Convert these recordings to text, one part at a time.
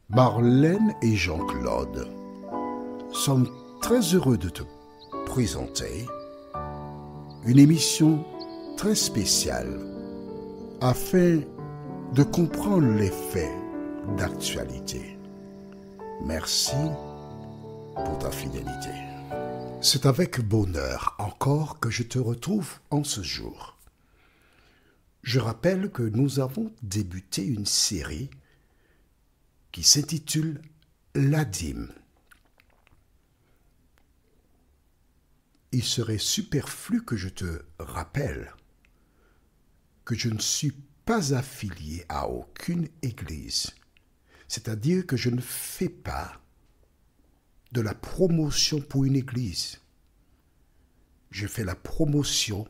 Marlène et Jean-Claude sommes très heureux de te présenter une émission très spéciale afin de comprendre les faits d'actualité. Merci pour ta fidélité. C'est avec bonheur encore que je te retrouve en ce jour. Je rappelle que nous avons débuté une série qui s'intitule La dîme. Il serait superflu que je te rappelle que je ne suis pas affilié à aucune église, c'est-à-dire que je ne fais pas de la promotion pour une église. Je fais la promotion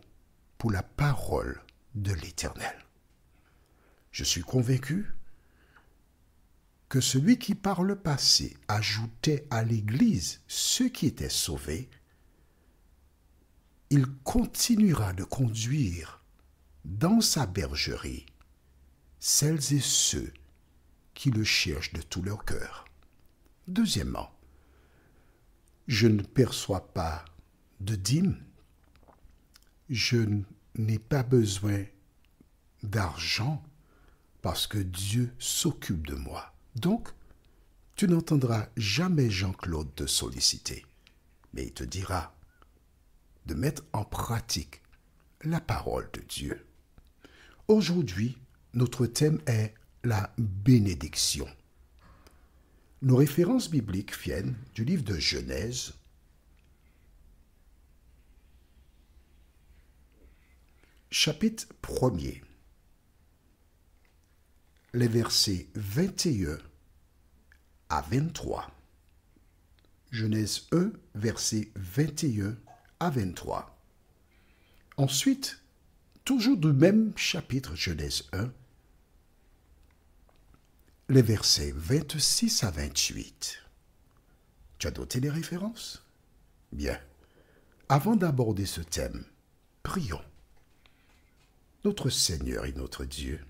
pour la parole de l'Éternel. Je suis convaincu que celui qui par le passé ajoutait à l'Église ceux qui étaient sauvés, il continuera de conduire dans sa bergerie celles et ceux qui le cherchent de tout leur cœur. Deuxièmement, je ne perçois pas de dîme, je n'ai pas besoin d'argent parce que Dieu s'occupe de moi. Donc, tu n'entendras jamais Jean-Claude te solliciter, mais il te dira de mettre en pratique la parole de Dieu. Aujourd'hui, notre thème est la bénédiction. Nos références bibliques viennent du livre de Genèse, chapitre 1er, les versets 21 à 23. Genèse 1, versets 21 à 23. Ensuite, toujours du même chapitre Genèse 1, les versets 26 à 28. Tu as noté les références? Bien. Avant d'aborder ce thème, prions. Notre Seigneur et notre Dieu,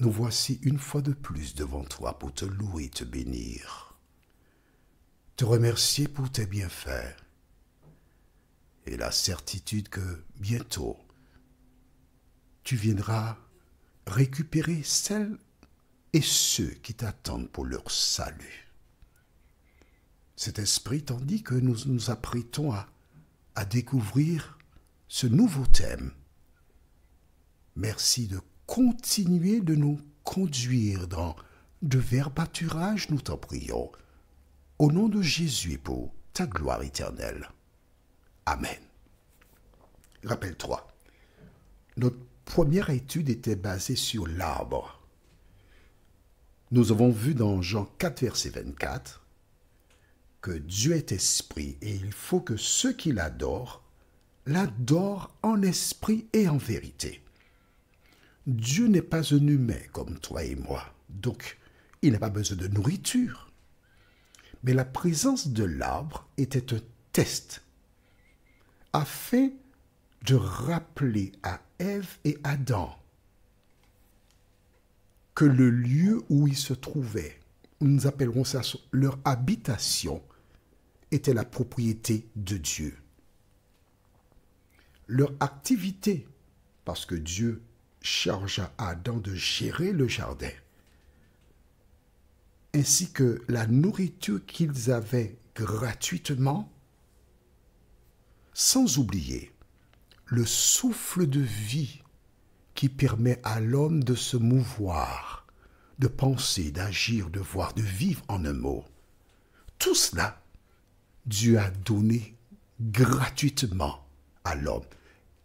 nous voici une fois de plus devant toi pour te louer et te bénir, te remercier pour tes bienfaits et la certitude que bientôt tu viendras récupérer celles et ceux qui t'attendent pour leur salut. Cet esprit t'en dit que nous nous apprêtons à découvrir ce nouveau thème. Merci de continuer de nous conduire dans de verts pâturages, nous t'en prions, au nom de Jésus et pour ta gloire éternelle. Amen. Rappelle-toi, notre première étude était basée sur l'arbre. Nous avons vu dans Jean 4, verset 24, que Dieu est esprit et il faut que ceux qui l'adorent en esprit et en vérité. Dieu n'est pas un humain comme toi et moi, donc il n'a pas besoin de nourriture. Mais la présence de l'arbre était un test afin de rappeler à Ève et Adam que le lieu où ils se trouvaient, nous appellerons ça leur habitation, était la propriété de Dieu. Leur activité, parce que Dieu chargea Adam de gérer le jardin, ainsi que la nourriture qu'ils avaient gratuitement, sans oublier le souffle de vie qui permet à l'homme de se mouvoir, de penser, d'agir, de voir, de vivre en un mot. Tout cela, Dieu a donné gratuitement à l'homme.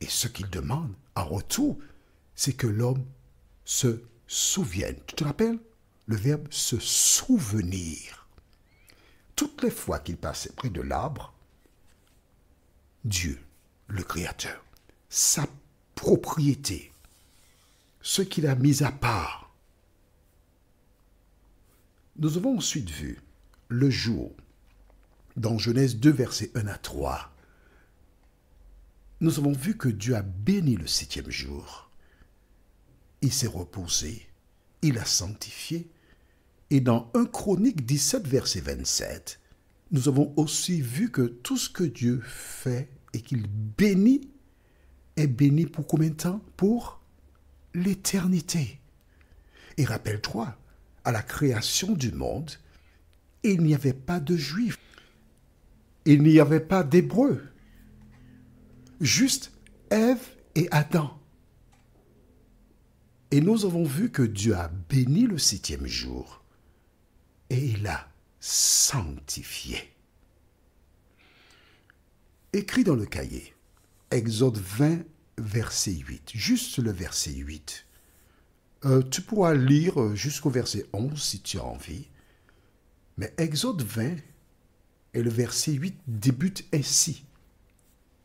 Et ce qu'il demande en retour, c'est que l'homme se souvienne. Tu te rappelles? Le verbe se souvenir. Toutes les fois qu'il passait près de l'arbre, Dieu, le Créateur, sa propriété, ce qu'il a mis à part. Nous avons ensuite vu le jour, dans Genèse 2, versets 1 à 3, nous avons vu que Dieu a béni le 7e jour. Il s'est reposé, il a sanctifié, Et dans 1 Chronique 17, verset 27, nous avons aussi vu que tout ce que Dieu fait et qu'il bénit est béni pour combien de temps? Pour l'éternité. Et rappelle-toi, à la création du monde, il n'y avait pas de Juifs, il n'y avait pas d'Hébreux, juste Ève et Adam. Et nous avons vu que Dieu a béni le 7e jour et il l'a sanctifié. Écrit dans le cahier, Exode 20, verset 8, juste le verset 8. Tu pourras lire jusqu'au verset 11 si tu as envie. Mais Exode 20 et le verset 8 débute ainsi.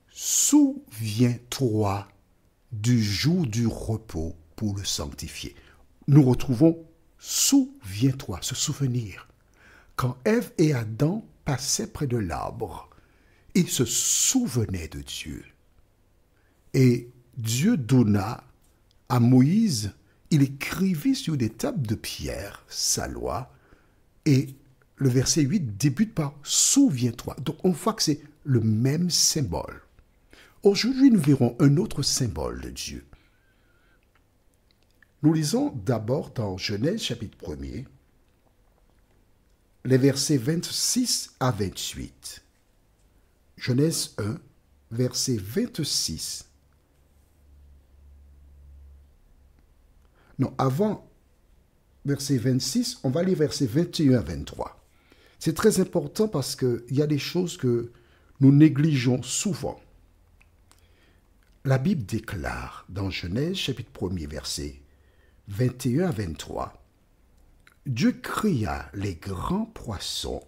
Souviens-toi du jour du repos pour le sanctifier. Nous retrouvons souviens-toi, ce souvenir. Quand Ève et Adam passaient près de l'arbre, ils se souvenaient de Dieu. Et Dieu donna à Moïse, il écrivit sur des tables de pierre sa loi, et le verset 8 débute par « Souviens-toi ». Donc on voit que c'est le même symbole. Aujourd'hui, nous verrons un autre symbole de Dieu. Nous lisons d'abord dans Genèse chapitre 1er, les versets 26 à 28. Genèse 1, verset 26. Non, avant verset 26, on va lire verset 21 à 23. C'est très important parce qu'il y a des choses que nous négligeons souvent. La Bible déclare dans Genèse chapitre 1er, verset 21 à 23, Dieu créa les grands poissons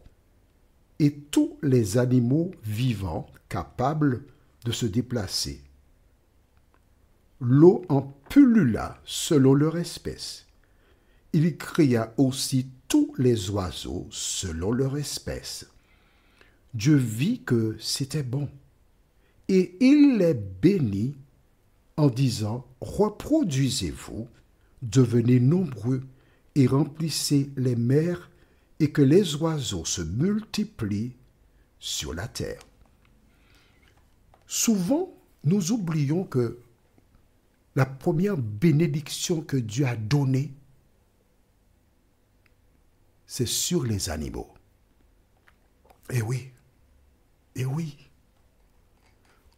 et tous les animaux vivants capables de se déplacer. L'eau en pullula selon leur espèce. Il créa aussi tous les oiseaux selon leur espèce. Dieu vit que c'était bon. Et il les bénit en disant, reproduisez-vous, devenez nombreux et remplissez les mers et que les oiseaux se multiplient sur la terre. Souvent, nous oublions que la première bénédiction que Dieu a donnée, c'est sur les animaux. Eh oui, eh oui.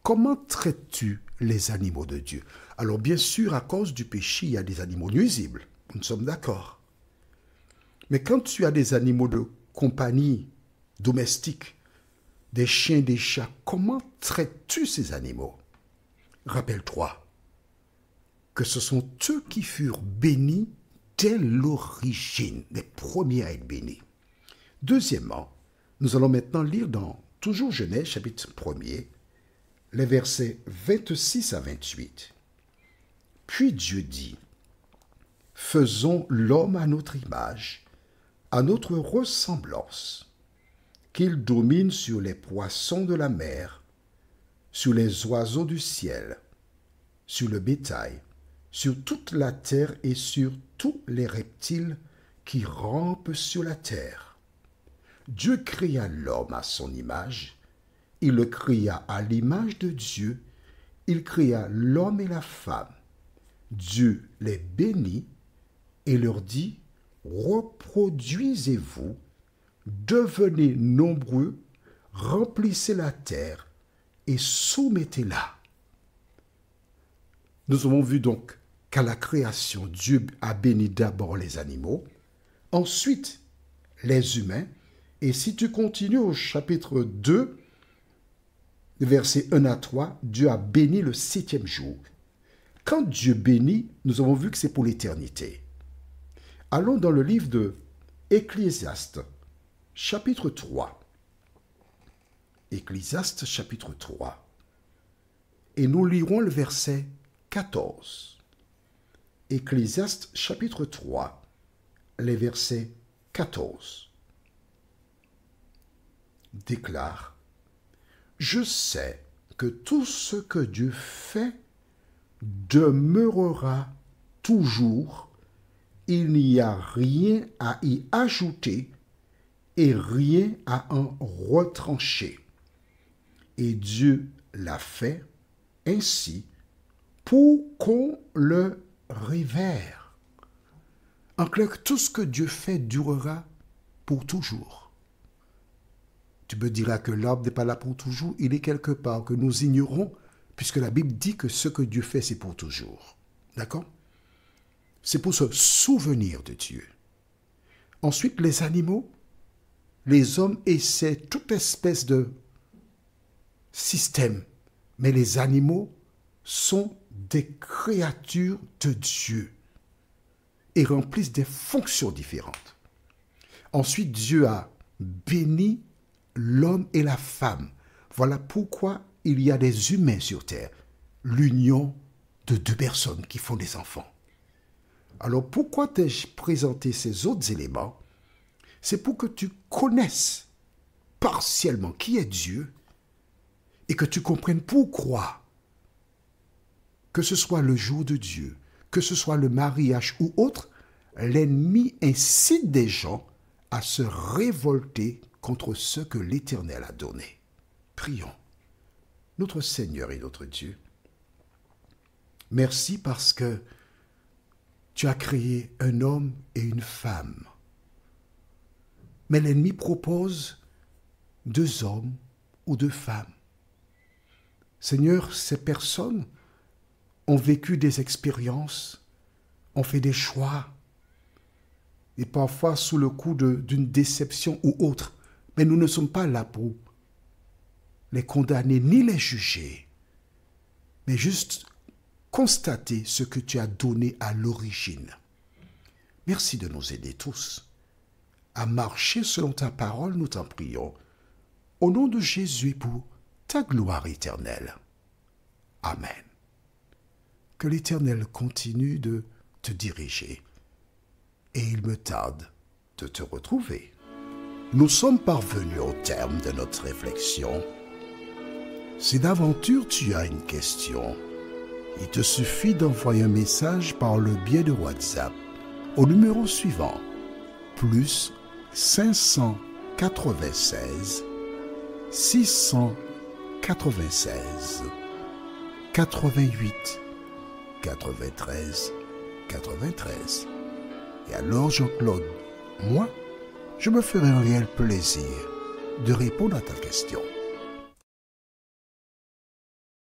Comment traites-tu les animaux de Dieu? Alors bien sûr, à cause du péché, il y a des animaux nuisibles. Nous sommes d'accord. Mais quand tu as des animaux de compagnie domestiques, des chiens, des chats, comment traites-tu ces animaux? Rappelle-toi que ce sont eux qui furent bénis dès l'origine, les premiers à être bénis. Deuxièmement, nous allons maintenant lire dans toujours Genèse, chapitre 1er, les versets 26 à 28. Puis Dieu dit, « Faisons l'homme à notre image, à notre ressemblance, qu'il domine sur les poissons de la mer, sur les oiseaux du ciel, sur le bétail, sur toute la terre et sur tous les reptiles qui rampent sur la terre. » Dieu créa l'homme à son image, il le créa à l'image de Dieu, il créa l'homme et la femme. Dieu les bénit et leur dit, reproduisez-vous, devenez nombreux, remplissez la terre et soumettez-la. Nous avons vu donc qu'à la création, Dieu a béni d'abord les animaux, ensuite les humains, et si tu continues au chapitre 2, versets 1 à 3, Dieu a béni le 7e jour. Quand Dieu bénit, nous avons vu que c'est pour l'éternité. Allons dans le livre de Ecclésiaste, chapitre 3. Ecclésiaste, chapitre 3. Et nous lirons le verset 14. Ecclésiaste, chapitre 3, les versets 14. Déclare, « Je sais que tout ce que Dieu fait demeurera toujours, il n'y a rien à y ajouter et rien à en retrancher. Et Dieu l'a fait ainsi pour qu'on le révère. En clair, tout ce que Dieu fait durera pour toujours. Tu me diras que l'arbre n'est pas là pour toujours, il est quelque part que nous ignorons, puisque la Bible dit que ce que Dieu fait, c'est pour toujours. D'accord? C'est pour se souvenir de Dieu. Ensuite, les animaux, les hommes essaient toute espèce de système, mais les animaux sont des créatures de Dieu et remplissent des fonctions différentes. Ensuite, Dieu a béni l'homme et la femme. Voilà pourquoi il y a des humains sur terre, l'union de deux personnes qui font des enfants. Alors pourquoi t'ai-je présenté ces autres éléments? C'est pour que tu connaisses partiellement qui est Dieu et que tu comprennes pourquoi, que ce soit le jour de Dieu, que ce soit le mariage ou autre, l'ennemi incite des gens à se révolter contre ce que l'Éternel a donné. Prions. Notre Seigneur et notre Dieu, merci parce que tu as créé un homme et une femme. Mais l'ennemi propose deux hommes ou deux femmes. Seigneur, ces personnes ont vécu des expériences, ont fait des choix, et parfois sous le coup d'une déception ou autre. Mais nous ne sommes pas là pour les condamner ni les juger, mais juste constater ce que tu as donné à l'origine. Merci de nous aider tous à marcher selon ta parole, nous t'en prions, au nom de Jésus pour ta gloire éternelle. Amen. Que l'Éternel continue de te diriger et il me tarde de te retrouver. Nous sommes parvenus au terme de notre réflexion. Si d'aventure tu as une question, il te suffit d'envoyer un message par le biais de WhatsApp au numéro suivant, plus 596 696 88 93 93. Et alors Jean-Claude, moi, je me ferai un réel plaisir de répondre à ta question.